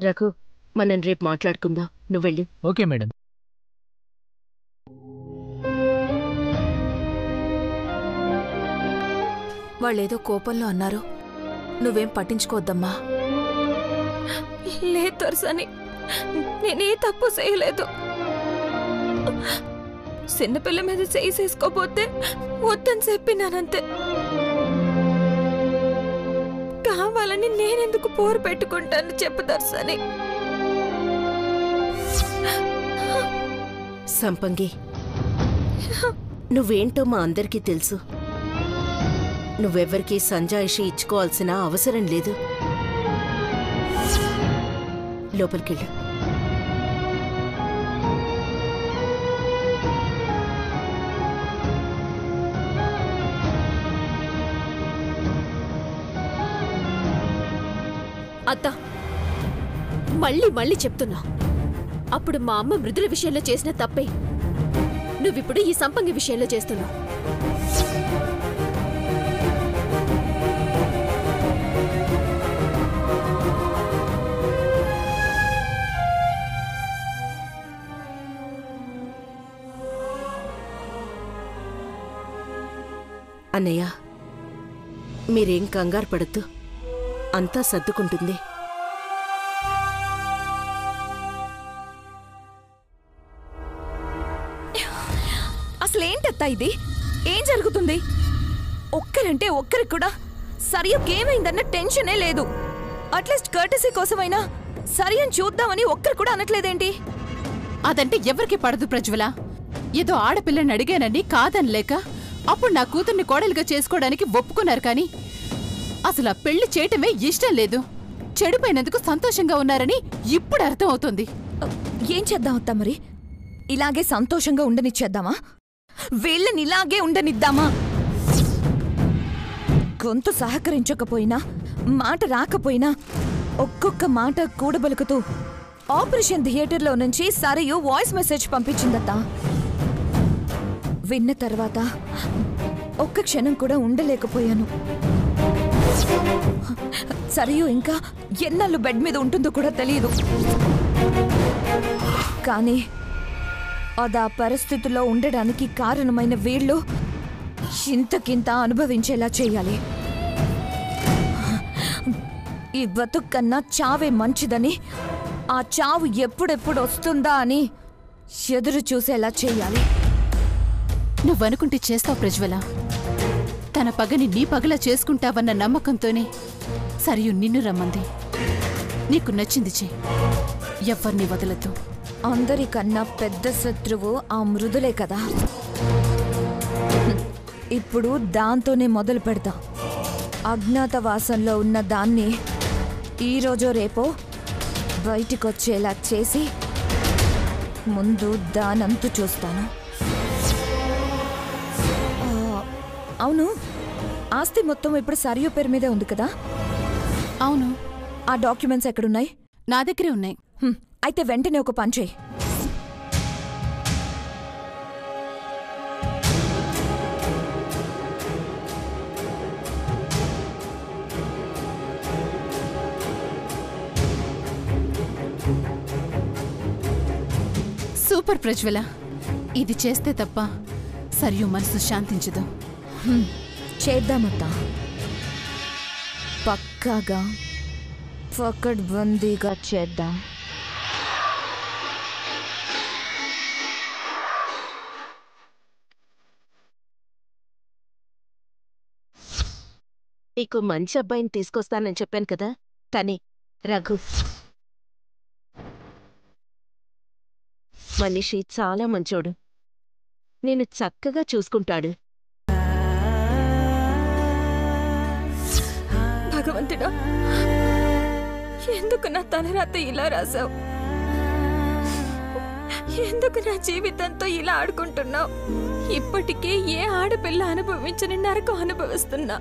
రఘు, మనం రేపు మాట్లాడుకుందాం. నువ్వెళ్ళు. Okay madam. వాళ్ళేదో కోపంలో అన్నారు, నువ్వేం పట్టించుకోవద్దమ్మా. లేదు దొరసాని, నేనే తప్పు చేయలేదు. చిన్నపిల్ల మీద చేసుకోపోతే వద్దని చెప్పినానంతే. కావాలని నేనెందుకు పోరు పెట్టుకుంటాను చెప్పు దర్శని. సంపంగి, నువ్వేంటో మా అందరికీ తెలుసు. నువ్వెవ్వరికీ సంజాయిషి ఇచ్చుకోవాల్సిన అవసరం లేదు. లోపలికెళ్ళు. అత్త, మళ్ళీ మళ్ళీ చెప్తున్నా, అప్పుడు మా అమ్మ మృదుల విషయంలో చేసిన తప్పే నువ్విప్పుడు ఈ సంపంగి విషయంలో చేస్తున్నావు. అన్నయ్య, మీరేం కంగారు పడద్దు, అంతా సర్దుకుంటుంది. అసలేంటత్తా ఇది? ఏం జరుగుతుంది? ఒక్కరంటే ఒక్కరికి కూడా సరియకేమైందన్న టెన్షనే లేదు. అట్లీస్ట్ కర్టసీ కోసమైనా సరియని చూద్దామని ఒక్కరు కూడా అనట్లేదేంటి? అదంటే ఎవరికి పడదు ప్రజ్వల. ఏదో ఆడపిల్లని అడిగానని కాదనిలేక అప్పుడు నా కూతుర్ని కోడలుగా చేసుకోవడానికి ఒప్పుకున్నారు. కానీ అసలు ఆ పెళ్లి చేయటమే ఇష్టం లేదు. చెడిపోయినందుకు సంతోషంగా ఉన్నారని ఇప్పుడు అర్థం అవుతుంది. ఏం చేద్దాం అత్తా మరి? ఇలాగే సంతోషంగా ఉండనిచ్చేద్దామా? వీళ్ళని ఇలాగే ఉండనిద్దామా? గొంతు సహకరించకపోయినా, మాట రాకపోయినా ఒక్కొక్క మాట కూడబలుకుతూ ఆపరేషన్ థియేటర్లో నుంచి సరియు వాయిస్ మెసేజ్ పంపించిందత్తా. విన్న తర్వాత ఒక్క క్షణం కూడా ఉండలేకపోయాను. సరియు ఇంకా ఎన్నాళ్ళు బెడ్ మీద ఉంటుందో కూడా తెలియదు. కానీ అది ఆ పరిస్థితిలో ఉండడానికి కారణమైన వీళ్ళు ఇంతకింత అనుభవించేలా చేయాలి. ఈ బతుకు కన్నా చావే మంచిదని, ఆ చావు ఎప్పుడెప్పుడు వస్తుందా అని ఎదురు చూసేలా చేయాలి. నువ్వనుకుంటే చేస్తావు ప్రజ్వల. తన పగని నీ పగలా చేసుకుంటావన్న నమ్మకంతోనే సరియు నిన్ను రమ్మంది. నీకు నచ్చింది చే, ఎవ్వర్ని వదలద్దు. అందరికన్నా పెద్ద శత్రువు ఆ మృదులే కదా. ఇప్పుడు దాంతోనే మొదలు పెడతా. అజ్ఞాతవాసంలో ఉన్న దాన్ని ఈరోజో రేపో బయటికొచ్చేలా చేసి ముందు దానంతు చూస్తాను. అవును, ఆస్తి మొత్తం ఇప్పుడు సరియు పేరు మీదే ఉంది కదా? అవును. ఆ డాక్యుమెంట్స్ ఎక్కడున్నాయి? నా దగ్గరే ఉన్నాయి. అయితే వెంటనే ఒక పని చేయి. సూపర్ ప్రజ్వల. ఇది చేస్తే తప్ప సరియు మనసు శాంతించదు. చేద్దామత్తా. పక్కాగా పకడ్బందీగా చేద్దాం. నీకు మంచి అబ్బాయిని తీసుకొస్తానని చెప్పాను కదా, తనే రఘు. మనిషి చాలా మంచోడు, నేను చక్కగా చూసుకుంటాడు. భగవంతుడా, ఎందుకు నా తలరాత ఇలా రాసావు? ఎందుకు నా జీవితంతో ఇలా ఆడుకుంటున్నావు? ఇప్పటికే ఏ ఆడపిల్ల అనుభవించని నరకం అనుభవిస్తున్నా.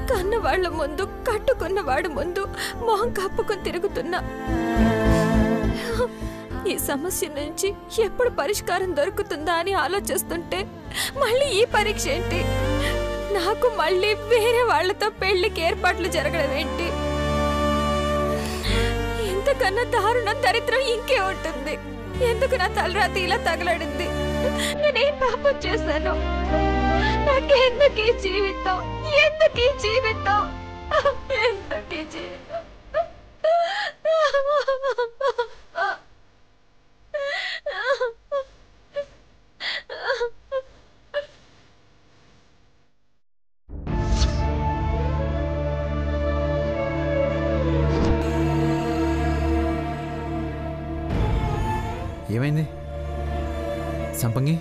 కన్నవాళ్ల ముందు, కట్టుకున్నవాడు ముందు మొహం కప్పుకొని తిరుగుతున్నా. ఈ సమస్య నుంచి ఎప్పుడు పరిష్కారం దొరుకుతుందా అని ఆలోచిస్తుంటే మళ్ళీ ఈ పరీక్ష ఏంటి? నాకు మళ్ళీ వేరే వాళ్లతో పెళ్లికి ఏర్పాట్లు జరగడం ఏంటి? ఇంతకన్నా దారుణ దరిద్రం ఇంకే ఉంటుంది. ఎందుకు నా తలరాతి ఇలా తగలడింది? నేనేం పాపం చేశాను? నాకెందుకు ఈ జీవితం? ఎందుకు ఈ జీవితం? ఎందుకు ఈ జీవితం? ఏమైంది సంపంగి?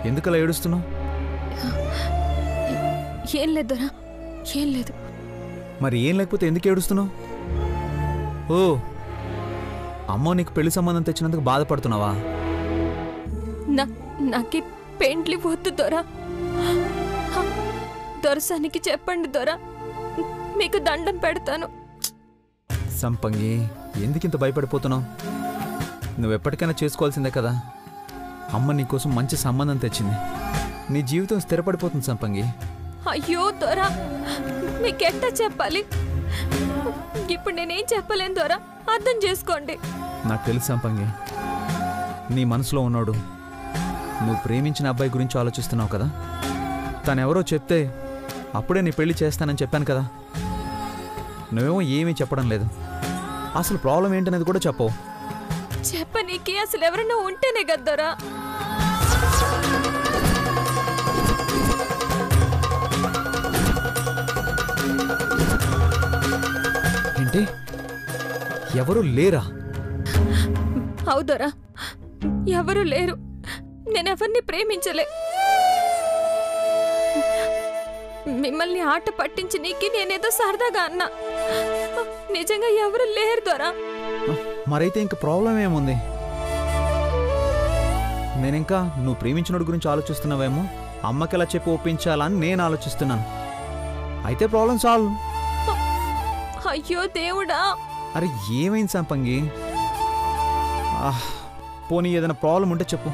ఎందుకలా ఏడుస్తున్నావు? ఏం లేదురా, ఏం లేదు. మరి ఏం లేకపోతే ఎందుకు ఏడుస్తున్నావు? ఓ, అమ్మో నీకు పెళ్లి సంబంధం తెచ్చినందుకు బాధపడుతున్నావా? నాకి పెండ్లి వద్దు దొరా. దొరసానికి చెప్పండి దొరా, మీకు దండం పెడతాను. సంపంగి, ఎందుకింత భయపడిపోతున్నావు? నువ్వెప్పటికైనా చేసుకోవాల్సిందే కదా. అమ్మ నీకోసం మంచి సంబంధం తెచ్చింది. నీ జీవితం స్థిరపడిపోతుంది సంపంగి. అయ్యో దొరా, మీకెట్టా చెప్పాలి? ఇప్పుడు నేనేం చెప్పలేను దొరా, అర్థం చేసుకోండి. నాకు తెలుసు సంపంగి, నీ మనసులో ఉన్నాడు. నువ్వు ప్రేమించిన అబ్బాయి గురించి ఆలోచిస్తున్నావు కదా. తనెవరో చెప్తే అప్పుడే నీ పెళ్లి చేస్తానని చెప్పాను కదా. నువ్వేమో ఏమీ చెప్పడం లేదు. అసలు ప్రాబ్లం ఏంటనేది కూడా చెప్పవు. చెప్పనీకి అసలు ఎవరైనా ఉంటేనే గద్దరా. ఏంటి, ఎవరు లేరా? అవుదరా, ఎవరు లేరు. నేనెవరిని ప్రేమించలే. మిమ్మల్ని ఆట పట్టించి నీకి నేనేదో సరదాగా అన్నా. నిజంగా ఎవరు లేరు దొరా. మరైతే ఇంక ప్రాబ్లం ఏముంది? నేనింకా నువ్వు ప్రేమించినోడి గురించి ఆలోచిస్తున్నావేమో, అమ్మకి ఎలా చెప్పి ఒప్పించాలని నేను ఆలోచిస్తున్నాను. అయితే ప్రాబ్లం సాల్వ్. అయ్యో దేవుడా. అరే ఏమైంది సంపంగి? పోనీ ఏదైనా ప్రాబ్లం ఉంటే చెప్పు.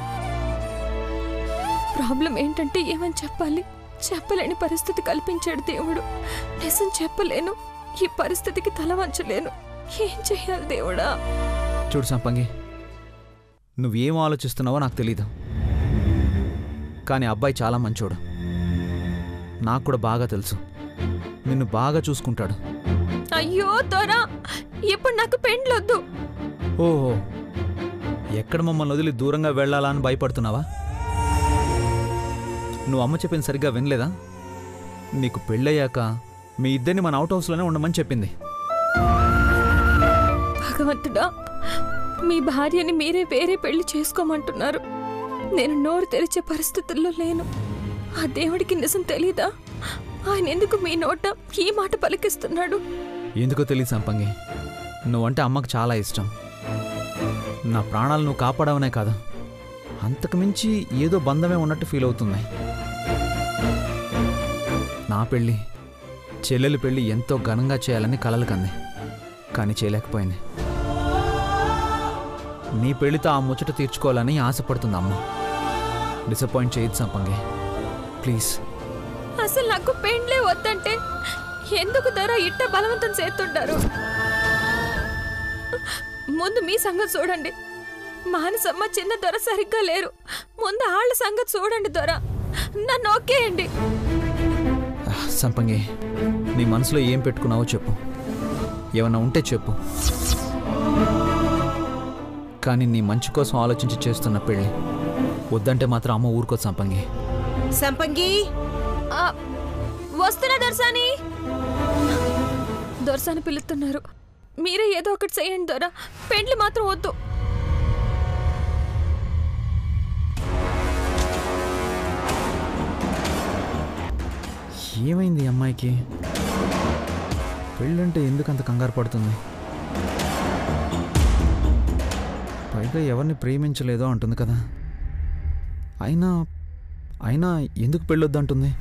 ప్రాబ్లం ఏంటంటే ఏమని చెప్పాలి? చెప్పలేని పరిస్థితి కల్పించాడు దేవుడు. నిజం చెప్పలేను, ఈ పరిస్థితికి తల వంచలేను. ఏం చెయ్యాలి దేవుడా? చూడు సంపంగి, నువ్వేం ఆలోచిస్తున్నావో నాకు తెలీదు, కానీ అబ్బాయి చాలా మంచోడు. నాకు కూడా బాగా తెలుసు. నిన్ను బాగా చూసుకుంటాడు. అయ్యో దొరా, ఇప్పుడు నాకు పెండ్లొద్దు. ఓహో, ఎక్కడ మమ్మల్ని వదిలి దూరంగా వెళ్ళాలా అని భయపడుతున్నావా? నువ్వు అమ్మ చెప్పింది సరిగ్గా వినలేదా? నీకు పెళ్ళయ్యాక మీ ఇద్దరిని మన అవుట్ హౌస్లోనే ఉండమని చెప్పింది. భగవంతుడా, మీ భార్యని మీరే వేరే పెళ్లి చేసుకోమంటున్నారు. నేను నోరు తెరిచే పరిస్థితుల్లో లేను. ఆ దేవుడికి నిజం తెలీదా? ఆయన ఎందుకు మీ నోట ఈ మాట పలికిస్తున్నాడు? ఎందుకో తెలియదు సంపంగి, నువ్వంటే అమ్మకు చాలా ఇష్టం. నా ప్రాణాలు నువ్వు కాపాడవనే కాదు, అంతకుమించి ఏదో బంధమే ఉన్నట్టు ఫీల్ అవుతుంది. నా పెళ్ళి, చెల్లెలి పెళ్ళి ఎంతో ఘనంగా చేయాలని కలలు కంది, కానీ చేయలేకపోయింది. నీ పెళ్లితో ఆ ముచ్చట తీర్చుకోవాలని ఆశపడుతుంది అమ్మ. డిసప్పాయింట్ చేయొద్దు సంపంగి, ప్లీజ్. అసలు నాకు పెండ్లే వద్దంటే ఎందుకు ధర ఇట్ట బలవంతం చేస్తుంటారు? ముందు మీ సంగతి చూడండి. మానసమ్మ చిన్న దొర సరిగ్గా లేరు. ముందు ఆళ్ళ సంగతి చూడండి దొర. నన్ను ఒకేయండి. సంపంగి, నీ మనసులో ఏం పెట్టుకున్నావో చెప్పు. ఏమన్నా ఉంటే చెప్పు. కానీ నీ మంచి కోసం ఆలోచించి చేస్తున్న పెళ్ళి వద్దంటే మాత్రం అమ్మ ఊరుకోదు సంపంగి. సంపంగి, వస్తున్నా దొరసాని. దొరసాని పిలుస్తున్నారు. మీరే ఏదో ఒకటి చేయండి దొర. పెండ్లి మాత్రం వద్దు. ఏమైంది అమ్మాయికి? పెళ్ళంటే ఎందుకంత కంగారు పడుతుంది? పైగా ఎవరిని ప్రేమించలేదో అంటుంది కదా. అయినా అయినా ఎందుకు పెళ్ళొద్దంటుంది?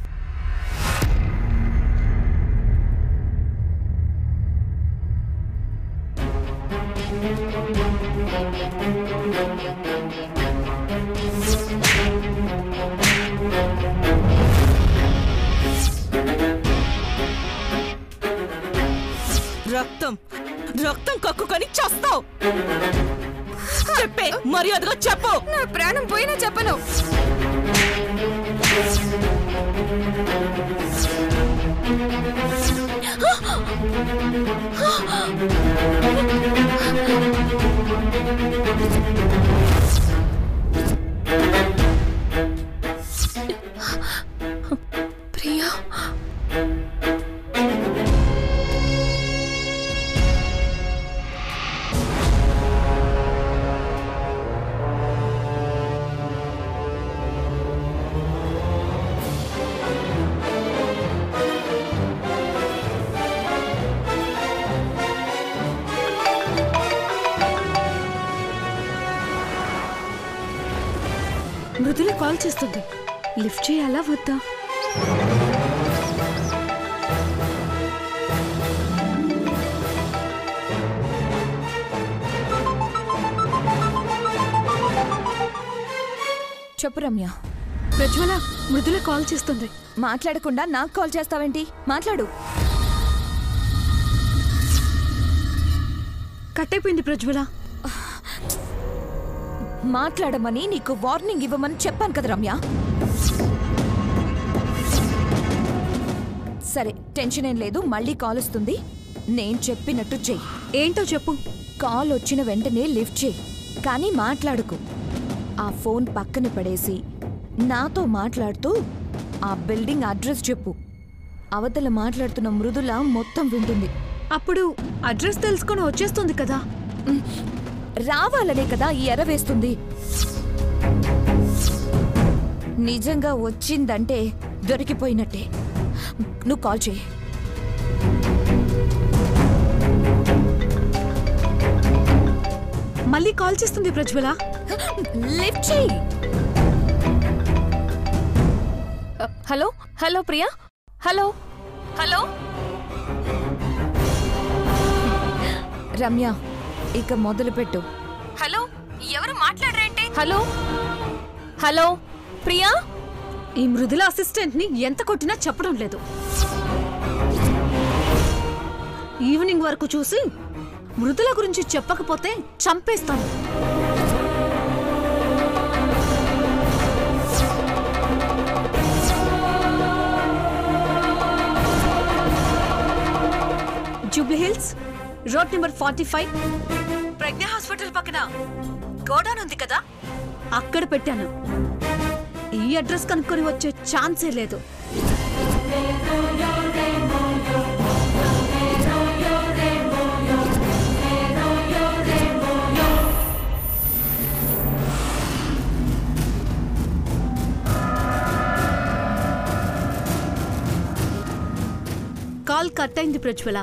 రక్తం రక్తం కక్కుకొని చస్తావు. చెప్పే మర్యాదగా చెప్పు. నా ప్రాణం పోయినా చెప్పను. ప్రియా, మృదుల కాల్ చేస్తుంది. లిఫ్ట్ చేయాలా వద్దా? చెప్పు రమ్య. ప్రజ్వల, మృదుల కాల్ చేస్తుంది. మాట్లాడకుండా నాకు కాల్ చేస్తావేంటి? మాట్లాడు. కట్ అయిపోయింది ప్రజ్వల. మాట్లాడమని నీకు వార్నింగ్ ఇవ్వమని చెప్పాను కదా రమ్య. సరే, టెన్షన్ ఏం లేదు. మళ్ళీ కాల్ వస్తుంది. నేను చెప్పినట్టు చెయ్యి. ఏంటో చెప్పు. కాల్ వచ్చిన వెంటనే లిఫ్ట్ చెయ్యి, కానీ మాట్లాడుకు. ఆ ఫోన్ పక్కన పడేసి నాతో మాట్లాడుతూ ఆ బిల్డింగ్ అడ్రస్ చెప్పు. అవతల మాట్లాడుతున్న మృదుల మొత్తం వింటుంది. అప్పుడు అడ్రస్ తెలుసుకొని వచ్చేస్తుంది కదా. రావాలనే కదా ఈ ఎర వేస్తుంది. నిజంగా వచ్చిందంటే దొరికిపోయినట్టే. నువ్వు కాల్ చేయి. మళ్ళీ కాల్ చేస్తుంది ప్రజ్వల. లిఫ్ట్ చేయి. Hello hello Priya, hello hello. Ramya, ఇక మొదలు పెట్టు. హలో, ఎవరు మాట్లాడరేంటి? Hello hello Priya. ఈ మృదుల అసిస్టెంట్ ని ఎంత కొట్టినా చెప్పడం లేదు. ఈవినింగ్ వరకు చూసి మృదుల గురించి చెప్పకపోతే చంపేస్తాను. జూబ్లీ హిల్స్ రోడ్ నెంబర్ 45 ప్రజ్ఞ హాస్పిటల్ పక్కన గోడౌన్ ఉంది కదా, అక్కడ పెట్టాను. ఈ అడ్రస్ కనుక్కొని వచ్చే ఛాన్సే లేదు. కాల్ కట్ అయింది ప్రజ్వల.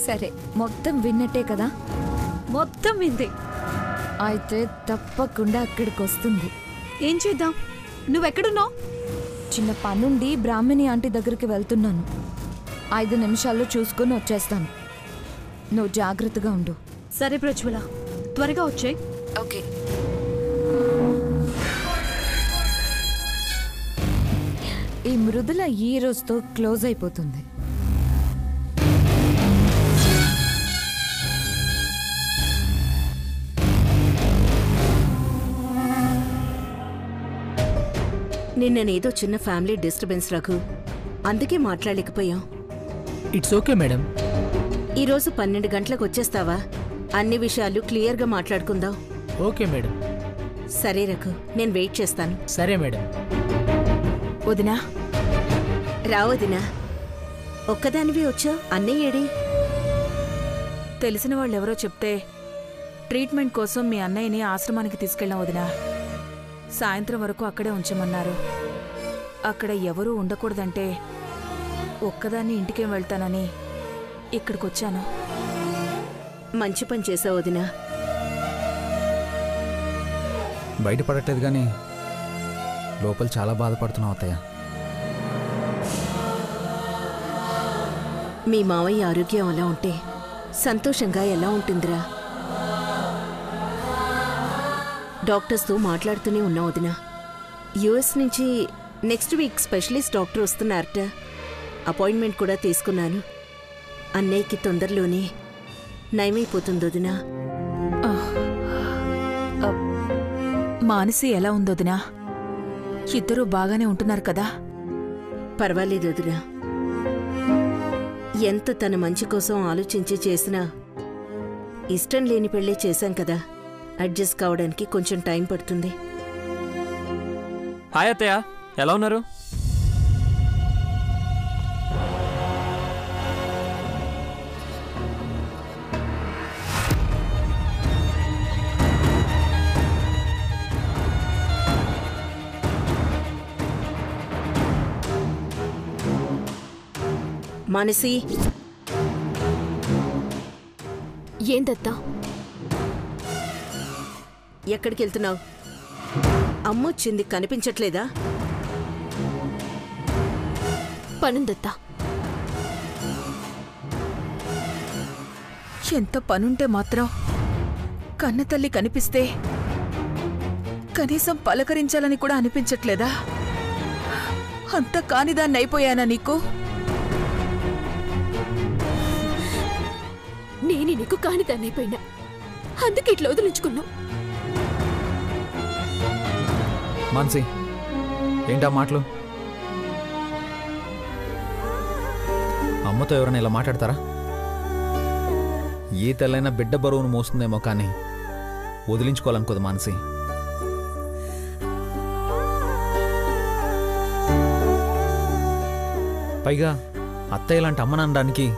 సరే, మొత్తం విన్నట్టే కదా? మొత్తం వింది. అయితే తప్పకుండా అక్కడికి వస్తుంది. ఏం చేద్దాం? నువ్వెక్కడున్నావు? చిన్న పనుండి బ్రాహ్మణి ఆంటీ దగ్గరికి వెళ్తున్నాను. 5 నిమిషాల్లో చూసుకొని వచ్చేస్తాను. నువ్వు జాగ్రత్తగా ఉండు. సరే ప్రజ్వల, త్వరగా వచ్చేయ్. ఓకే. ఈ మృదుల ఈ రోజుతో క్లోజ్ అయిపోతుంది. నిన్ననేదో చిన్న ఫ్యామిలీ డిస్టర్బెన్స్ రఘు, అందుకే మాట్లాడలేకపోయాం. It's okay madam. ఈరోజు 12 గంటలకు వచ్చేస్తావా? అన్ని విషయాలు క్లియర్గా మాట్లాడుకుందాం. Okay madam. సరే రఘు, నేను వెయిట్ చేస్తాను. సరే మేడం. వదినా, రావదినా. ఒక్కదానివే వచ్చావు, అన్నయ్య ఏడి? తెలిసిన వాళ్ళెవరో చెప్తే ట్రీట్మెంట్ కోసం మీ అన్నయ్యని ఆశ్రమానికి తీసుకెళ్ళాం వదినా. సాయంత్రం వరకు అక్కడే ఉంచమన్నారు. అక్కడ ఎవరూ ఉండకూడదంటే ఒక్కదాన్ని ఇంటికేం వెళ్తానని ఇక్కడికొచ్చాను. మంచి పని చేసావు వదినా. బయటపడట్లేదు కానీ లోపల చాలా బాధపడుతున్నావు అత్తయ్య. మీ మావయ్య ఆరోగ్యం అలా ఉంటే సంతోషంగా ఎలా ఉంటుందిరా? డాక్టర్స్తో మాట్లాడుతూనే ఉన్నావు వదినా. యుఎస్ నుంచి నెక్స్ట్ వీక్ స్పెషలిస్ట్ డాక్టర్ వస్తున్నారట. అపాయింట్మెంట్ కూడా తీసుకున్నాను. అన్నయ్యకి తొందరలోనే నయమైపోతుంది వదినా. మానసి ఎలా ఉంది వదినా? ఇద్దరూ బాగానే ఉంటున్నారు కదా? పర్వాలేదు వదినా. ఎంత తన మంచి కోసం ఆలోచించి చేసినా ఇష్టం లేని పెళ్ళే చేశాం కదా, అడ్జస్ట్ కావడానికి కొంచెం టైం పడుతుంది. హాయ్ అత్తయ్య, ఎలా ఉన్నారు? మానసి, ఏందత్తా? ఎక్కడికి వెళ్తున్నావు? అమ్మొచ్చింది, కనిపించట్లేదా? పనుందత్తా. ఎంత పనుంటే మాత్రం కన్నతల్లి కనిపిస్తే కనీసం పలకరించాలని కూడా అనిపించట్లేదా? అంత కానిదాన్ని అయిపోయానా నీకు? నేనే నీకు కానిదాన్నైపోయినా, అందుకే ఇట్లా వదిలించుకున్నావు. మాన్సి, ఏంటా మాటలు? అమ్మతో ఎవరైనా ఇలా మాట్లాడతారా? ఏ తెల్లైనా బిడ్డ బరువును మోస్తుందేమో కానీ వదిలించుకోవాలనుకోదు మానసి. పైగా అత్తయ్య లాంటి అమ్మననడానికి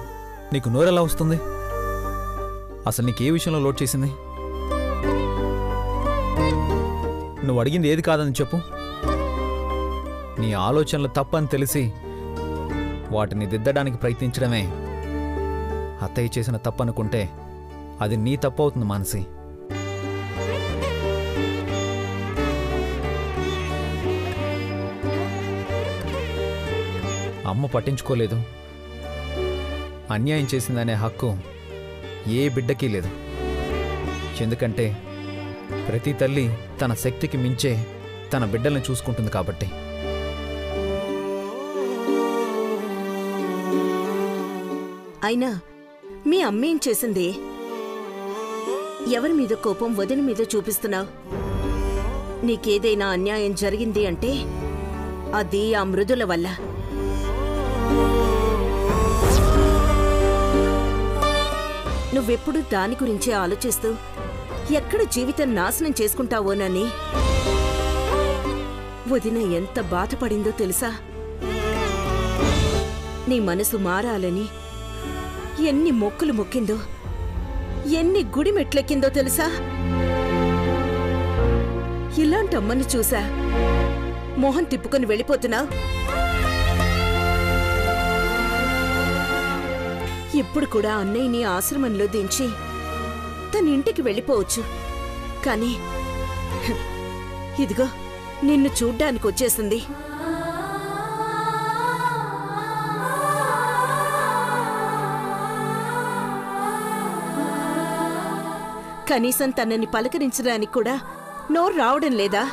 నీకు నోరెలా వస్తుంది? అసలు నీకు ఏ విషయంలో లోడ్ చేసింది? నువ్వు అడిగింది ఏది కాదని చెప్పు. నీ ఆలోచనలు తప్పని తెలిసి వాటిని దిద్దడానికి ప్రయత్నించడమే అత్తయ్య చేసిన తప్పనుకుంటే అది నీ తప్పు అవుతుంది మానసి. అమ్మ పట్టించుకోలేదు, అన్యాయం చేసిందనే హక్కు ఏ బిడ్డకీ లేదు. ఎందుకంటే ప్రతి తల్లి తన శక్తికి మించే తన బిడ్డల్ని చూసుకుంటుంది కాబట్టి. అయినా మీ అమ్మేం చేసింది? ఎవరి మీద కోపం వదిన మీద చూపిస్తున్నావు? నీకేదైనా అన్యాయం జరిగింది అంటే అది ఆ మృదుల వల్ల. నువ్వెప్పుడు దాని గురించే ఆలోచిస్తూ ఎక్కడ జీవితం నాశనం చేసుకుంటావోనని వదిన ఎంత బాధపడిందో తెలుసా? నీ మనసు మారాలని ఎన్ని మొక్కులు మొక్కిందో, ఎన్ని గుడి మెట్లెక్కిందో తెలుసా? ఇలాంటి అమ్మని చూసా మొహం తిప్పుకొని వెళ్ళిపోతున్నావు. ఇప్పుడు కూడా అన్నయ్యని ఆశ్రమంలో దించి తన ఇంటికి వెళ్ళిపోవచ్చు, కానీ ఇదిగో నిన్ను చూడ్డానికి వచ్చేసింది. కనీసం తనని పలకరించడానికి కూడా నోరు రావడం లేదా?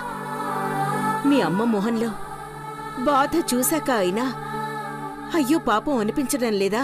మీ అమ్మ మొహంలో బాధ చూశాక అయినా అయ్యో పాపం అనిపించడం లేదా?